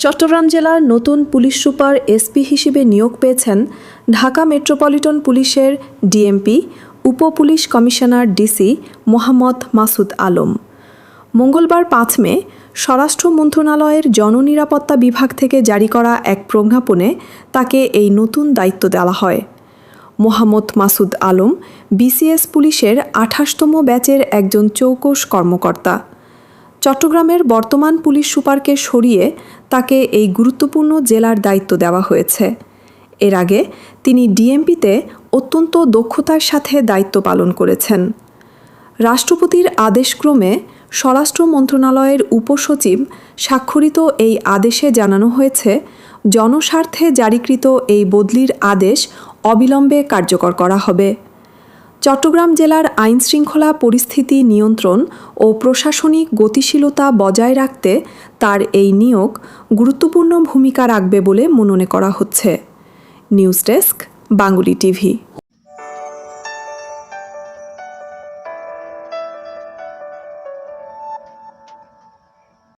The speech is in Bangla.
চট্টগ্রাম জেলার নতুন পুলিশ সুপার এসপি হিসেবে নিয়োগ পেয়েছেন ঢাকা মেট্রোপলিটন পুলিশের ডিএমপি উপ-পুলিশ কমিশনার ডিসি মোহাম্মদ মাসুদ আলম। মঙ্গলবার ৫ মে স্বরাষ্ট্র মন্ত্রণালয়ের জননিরাপত্তা বিভাগ থেকে জারি করা এক প্রজ্ঞাপনে তাকে এই নতুন দায়িত্ব দেওয়া হয়। মোহাম্মদ মাসুদ আলম বিসিএস পুলিশের ২৮তম ব্যাচের একজন চৌকস কর্মকর্তা। চট্টগ্রামের বর্তমান পুলিশ সুপারকে সরিয়ে তাকে এই গুরুত্বপূর্ণ জেলার দায়িত্ব দেওয়া হয়েছে। এর আগে তিনি ডিএমপিতে অত্যন্ত দক্ষতার সাথে দায়িত্ব পালন করেছেন। রাষ্ট্রপতির আদেশক্রমে স্বরাষ্ট্র মন্ত্রণালয়ের উপসচিব স্বাক্ষরিত এই আদেশে জানানো হয়েছে, জনস্বার্থে জারিকৃত এই বদলির আদেশ অবিলম্বে কার্যকর করা হবে। চট্টগ্রাম জেলার আইনশৃঙ্খলা পরিস্থিতি নিয়ন্ত্রণ ও প্রশাসনিক গতিশীলতা বজায় রাখতে তার এই নিয়োগ গুরুত্বপূর্ণ ভূমিকা রাখবে বলে মনে করা হচ্ছে। News desk, Banguli TV.